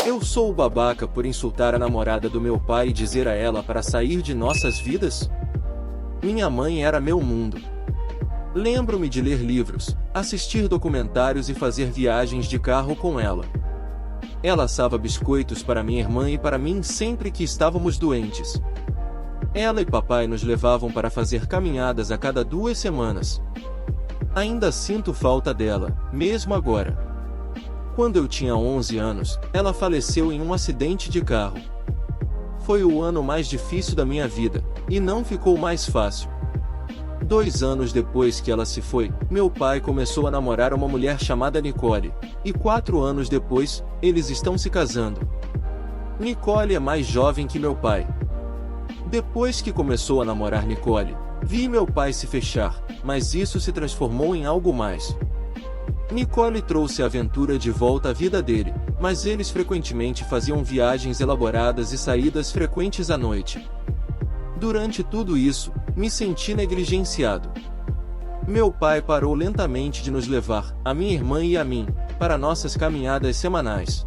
Eu sou o babaca por insultar a namorada do meu pai e dizer a ela para sair de nossas vidas? Minha mãe era meu mundo. Lembro-me de ler livros, assistir documentários e fazer viagens de carro com ela. Ela assava biscoitos para minha irmã e para mim sempre que estávamos doentes. Ela e papai nos levavam para fazer caminhadas a cada 2 semanas. Ainda sinto falta dela, mesmo agora. Quando eu tinha 11 anos, ela faleceu em um acidente de carro. Foi o ano mais difícil da minha vida, e não ficou mais fácil. 2 anos depois que ela se foi, meu pai começou a namorar uma mulher chamada Nicole, e 4 anos depois, eles estão se casando. Nicole é mais jovem que meu pai. Depois que começou a namorar Nicole, vi meu pai se fechar, mas isso se transformou em algo mais. Nicole trouxe a aventura de volta à vida dele, mas eles frequentemente faziam viagens elaboradas e saídas frequentes à noite. Durante tudo isso, me senti negligenciado. Meu pai parou lentamente de nos levar, a minha irmã e a mim, para nossas caminhadas semanais.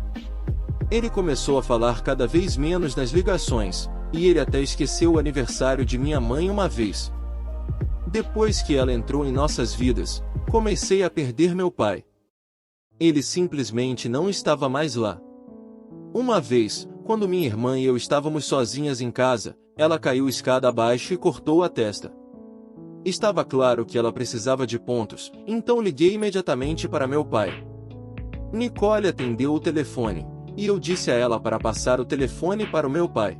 Ele começou a falar cada vez menos nas ligações, e ele até esqueceu o aniversário de minha mãe uma vez. Depois que ela entrou em nossas vidas, comecei a perder meu pai. Ele simplesmente não estava mais lá. Uma vez, quando minha irmã e eu estávamos sozinhas em casa, ela caiu escada abaixo e cortou a testa. Estava claro que ela precisava de pontos, então liguei imediatamente para meu pai. Nicole atendeu o telefone, e eu disse a ela para passar o telefone para o meu pai.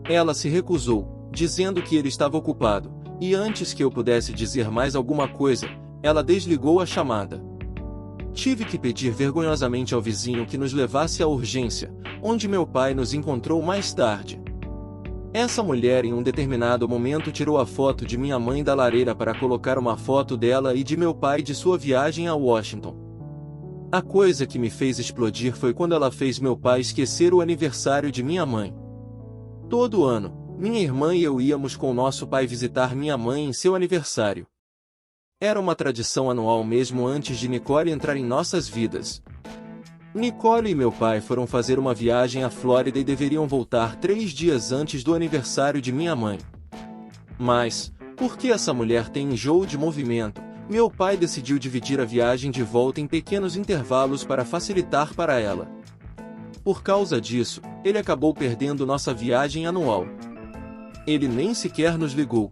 Ela se recusou, dizendo que ele estava ocupado, e antes que eu pudesse dizer mais alguma coisa, ela desligou a chamada. Tive que pedir vergonhosamente ao vizinho que nos levasse à urgência, onde meu pai nos encontrou mais tarde. Essa mulher em um determinado momento tirou a foto de minha mãe da lareira para colocar uma foto dela e de meu pai de sua viagem a Washington. A coisa que me fez explodir foi quando ela fez meu pai esquecer o aniversário de minha mãe. Todo ano, minha irmã e eu íamos com nosso pai visitar minha mãe em seu aniversário. Era uma tradição anual mesmo antes de Nicole entrar em nossas vidas. Nicole e meu pai foram fazer uma viagem à Flórida e deveriam voltar 3 dias antes do aniversário de minha mãe. Mas, porque essa mulher tem enjoo de movimento, meu pai decidiu dividir a viagem de volta em pequenos intervalos para facilitar para ela. Por causa disso, ele acabou perdendo nossa viagem anual. Ele nem sequer nos ligou.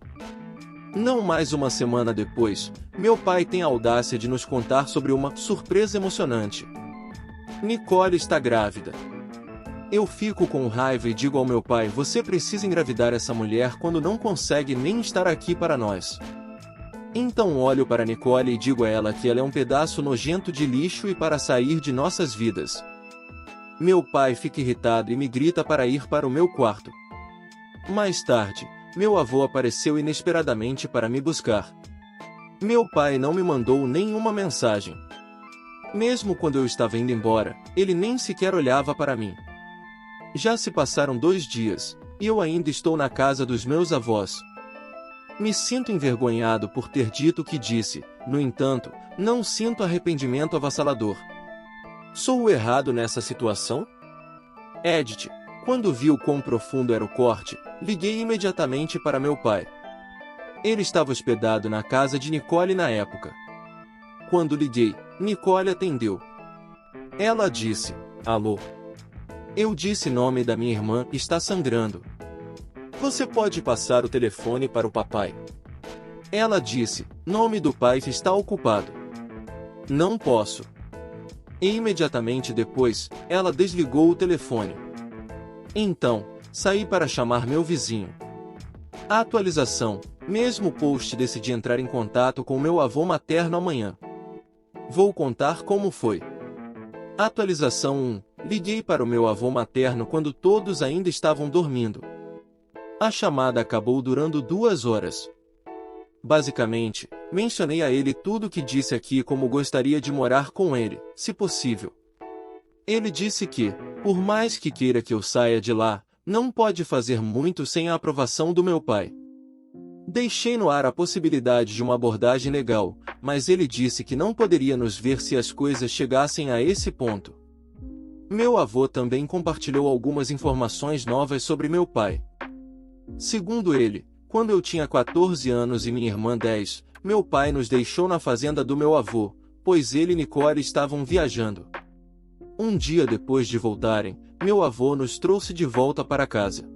Não mais uma semana depois, meu pai tem a audácia de nos contar sobre uma surpresa emocionante. Nicole está grávida. Eu fico com raiva e digo ao meu pai: você precisa engravidar essa mulher quando não consegue nem estar aqui para nós. Então olho para Nicole e digo a ela que ela é um pedaço nojento de lixo e para sair de nossas vidas. Meu pai fica irritado e me grita para ir para o meu quarto. Mais tarde, meu avô apareceu inesperadamente para me buscar. Meu pai não me mandou nenhuma mensagem. Mesmo quando eu estava indo embora, ele nem sequer olhava para mim. Já se passaram 2 dias, e eu ainda estou na casa dos meus avós. Me sinto envergonhado por ter dito o que disse, no entanto, não sinto arrependimento avassalador. Sou o errado nessa situação? Edith, quando viu quão profundo era o corte, liguei imediatamente para meu pai. Ele estava hospedado na casa de Nicole na época. Quando liguei, Nicole atendeu. Ela disse: alô. Eu disse nome da minha irmã, está sangrando. Você pode passar o telefone para o papai? Ela disse: nome do pai está ocupado. Não posso. E imediatamente depois, ela desligou o telefone. Então, saí para chamar meu vizinho. A atualização: mesmo post decidi entrar em contato com meu avô materno amanhã. Vou contar como foi. Atualização 1. Liguei para o meu avô materno quando todos ainda estavam dormindo. A chamada acabou durando 2 horas. Basicamente, mencionei a ele tudo o que disse aqui, como gostaria de morar com ele, se possível. Ele disse que, por mais que queira que eu saia de lá, não pode fazer muito sem a aprovação do meu pai. Deixei no ar a possibilidade de uma abordagem legal, mas ele disse que não poderia nos ver se as coisas chegassem a esse ponto. Meu avô também compartilhou algumas informações novas sobre meu pai. Segundo ele, quando eu tinha 14 anos e minha irmã 10, meu pai nos deixou na fazenda do meu avô, pois ele e Nicole estavam viajando. Um dia depois de voltarem, meu avô nos trouxe de volta para casa.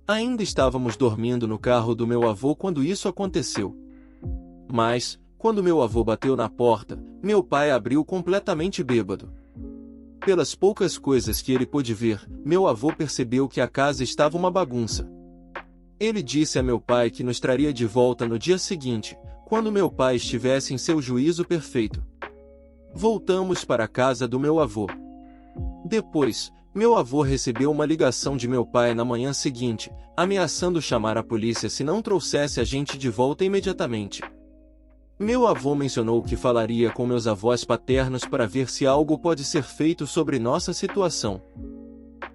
Ainda estávamos dormindo no carro do meu avô quando isso aconteceu. Mas, quando meu avô bateu na porta, meu pai abriu completamente bêbado. Pelas poucas coisas que ele pôde ver, meu avô percebeu que a casa estava uma bagunça. Ele disse a meu pai que nos traria de volta no dia seguinte, quando meu pai estivesse em seu juízo perfeito. Voltamos para a casa do meu avô. Depois, meu avô recebeu uma ligação de meu pai na manhã seguinte, ameaçando chamar a polícia se não trouxesse a gente de volta imediatamente. Meu avô mencionou que falaria com meus avós paternos para ver se algo pode ser feito sobre nossa situação.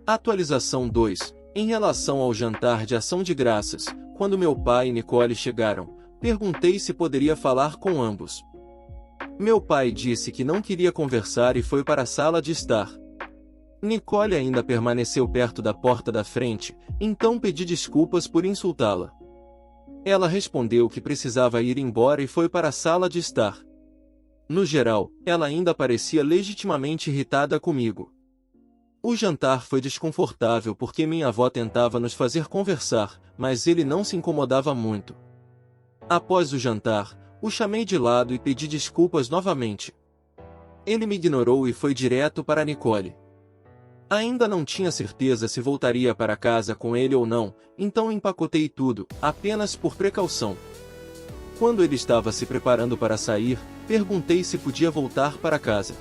Atualização 2. Em relação ao jantar de ação de graças, quando meu pai e Nicole chegaram, perguntei se poderia falar com ambos. Meu pai disse que não queria conversar e foi para a sala de estar. Nicole ainda permaneceu perto da porta da frente, então pedi desculpas por insultá-la. Ela respondeu que precisava ir embora e foi para a sala de estar. No geral, ela ainda parecia legitimamente irritada comigo. O jantar foi desconfortável porque minha avó tentava nos fazer conversar, mas ele não se incomodava muito. Após o jantar, o chamei de lado e pedi desculpas novamente. Ele me ignorou e foi direto para Nicole. Ainda não tinha certeza se voltaria para casa com ele ou não, então empacotei tudo, apenas por precaução. Quando ele estava se preparando para sair, perguntei se podia voltar para casa.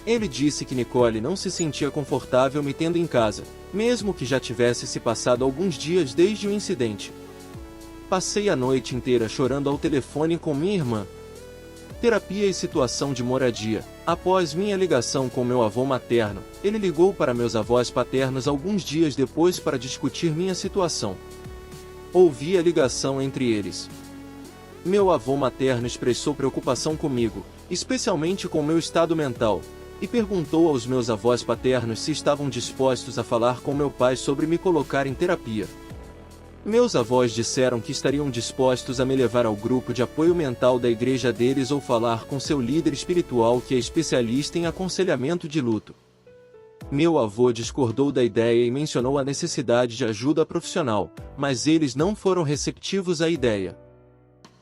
Ele disse que Nicole não se sentia confortável me tendo em casa, mesmo que já tivesse se passado alguns dias desde o incidente. Passei a noite inteira chorando ao telefone com minha irmã. Terapia e situação de moradia. Após minha ligação com meu avô materno, ele ligou para meus avós paternos alguns dias depois para discutir minha situação. Ouvi a ligação entre eles. Meu avô materno expressou preocupação comigo, especialmente com meu estado mental, e perguntou aos meus avós paternos se estavam dispostos a falar com meu pai sobre me colocar em terapia. Meus avós disseram que estariam dispostos a me levar ao grupo de apoio mental da igreja deles ou falar com seu líder espiritual que é especialista em aconselhamento de luto. Meu avô discordou da ideia e mencionou a necessidade de ajuda profissional, mas eles não foram receptivos à ideia.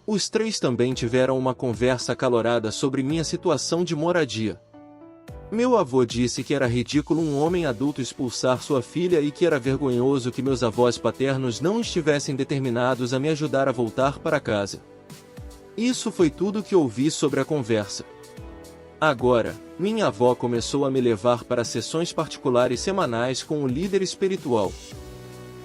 Os três também tiveram uma conversa acalorada sobre minha situação de moradia. Meu avô disse que era ridículo um homem adulto expulsar sua filha e que era vergonhoso que meus avós paternos não estivessem determinados a me ajudar a voltar para casa. Isso foi tudo que ouvi sobre a conversa. Agora, minha avó começou a me levar para sessões particulares semanais com o líder espiritual.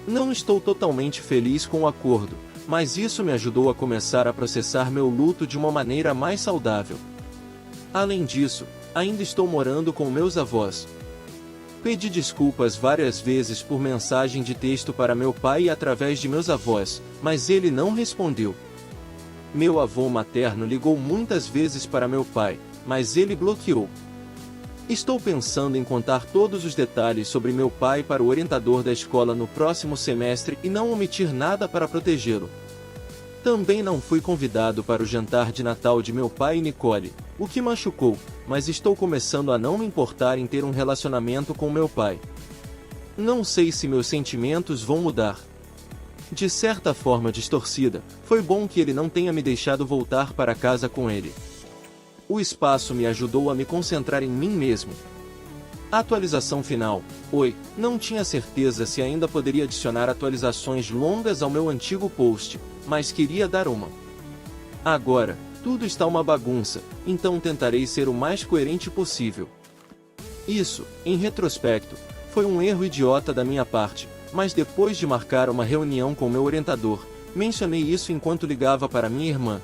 Não estou totalmente feliz com o acordo, mas isso me ajudou a começar a processar meu luto de uma maneira mais saudável. Além disso, ainda estou morando com meus avós. Pedi desculpas várias vezes por mensagem de texto para meu pai e através de meus avós, mas ele não respondeu. Meu avô materno ligou muitas vezes para meu pai, mas ele bloqueou. Estou pensando em contar todos os detalhes sobre meu pai para o orientador da escola no próximo semestre e não omitir nada para protegê-lo. Também não fui convidado para o jantar de Natal de meu pai e Nicole, o que machucou, mas estou começando a não me importar em ter um relacionamento com meu pai. Não sei se meus sentimentos vão mudar. De certa forma distorcida, foi bom que ele não tenha me deixado voltar para casa com ele. O espaço me ajudou a me concentrar em mim mesmo. Atualização final. Oi, não tinha certeza se ainda poderia adicionar atualizações longas ao meu antigo post, mas queria dar uma. Agora, tudo está uma bagunça, então tentarei ser o mais coerente possível. Isso, em retrospecto, foi um erro idiota da minha parte, mas depois de marcar uma reunião com meu orientador, mencionei isso enquanto ligava para minha irmã.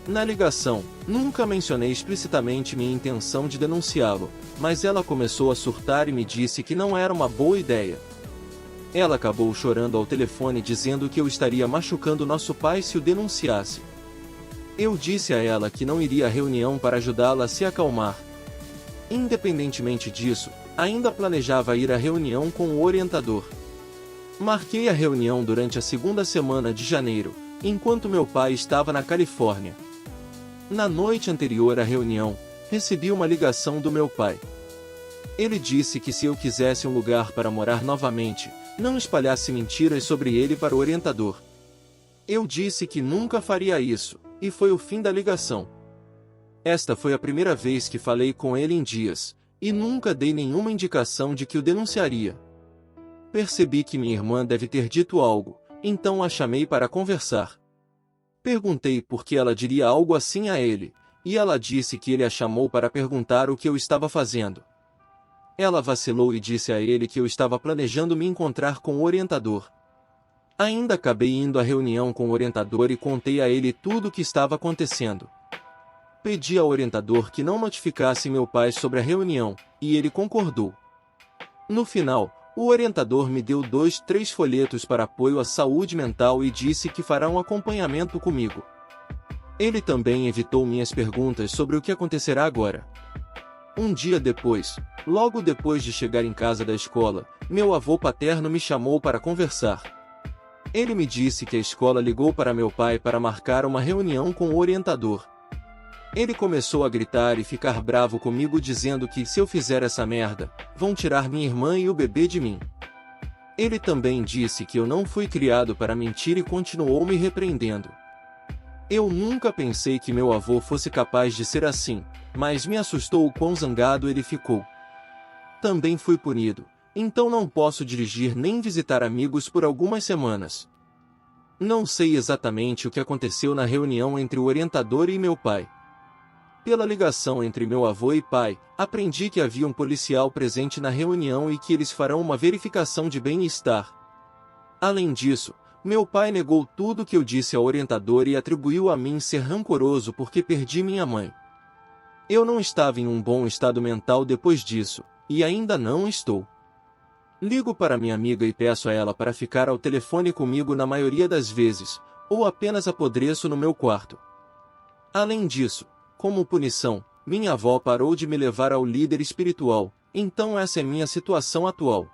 Na ligação, nunca mencionei explicitamente minha intenção de denunciá-lo, mas ela começou a surtar e me disse que não era uma boa ideia. Ela acabou chorando ao telefone dizendo que eu estaria machucando nosso pai se o denunciasse. Eu disse a ela que não iria à reunião para ajudá-la a se acalmar. Independentemente disso, Ainda planejava ir à reunião com o orientador. Marquei a reunião durante a segunda semana de janeiro, enquanto meu pai estava na Califórnia. Na noite anterior à reunião, recebi uma ligação do meu pai. Ele disse que se eu quisesse um lugar para morar novamente, não espalhasse mentiras sobre ele para o orientador. Eu disse que nunca faria isso, e foi o fim da ligação. Esta foi a primeira vez que falei com ele em dias, e nunca dei nenhuma indicação de que o denunciaria. Percebi que minha irmã deve ter dito algo, então a chamei para conversar. Perguntei por que ela diria algo assim a ele, e ela disse que ele a chamou para perguntar o que eu estava fazendo. Ela vacilou e disse a ele que eu estava planejando me encontrar com o orientador. Ainda acabei indo à reunião com o orientador e contei a ele tudo o que estava acontecendo. Pedi ao orientador que não notificasse meu pai sobre a reunião, e ele concordou. No final, o orientador me deu 3 folhetos para apoio à saúde mental e disse que fará um acompanhamento comigo. Ele também evitou minhas perguntas sobre o que acontecerá agora. Um dia depois, logo depois de chegar em casa da escola, meu avô paterno me chamou para conversar. Ele me disse que a escola ligou para meu pai para marcar uma reunião com o orientador. Ele começou a gritar e ficar bravo comigo dizendo que se eu fizer essa merda, vão tirar minha irmã e o bebê de mim. Ele também disse que eu não fui criado para mentir e continuou me repreendendo. Eu nunca pensei que meu avô fosse capaz de ser assim, mas me assustou o quão zangado ele ficou. Também fui punido, então não posso dirigir nem visitar amigos por algumas semanas. Não sei exatamente o que aconteceu na reunião entre o orientador e meu pai. Pela ligação entre meu avô e pai, aprendi que havia um policial presente na reunião e que eles farão uma verificação de bem-estar. Além disso, meu pai negou tudo que eu disse ao orientador e atribuiu a mim ser rancoroso porque perdi minha mãe. Eu não estava em um bom estado mental depois disso, e ainda não estou. Ligo para minha amiga e peço a ela para ficar ao telefone comigo na maioria das vezes, ou apenas apodreço no meu quarto. Além disso, como punição, minha avó parou de me levar ao líder espiritual, então essa é minha situação atual.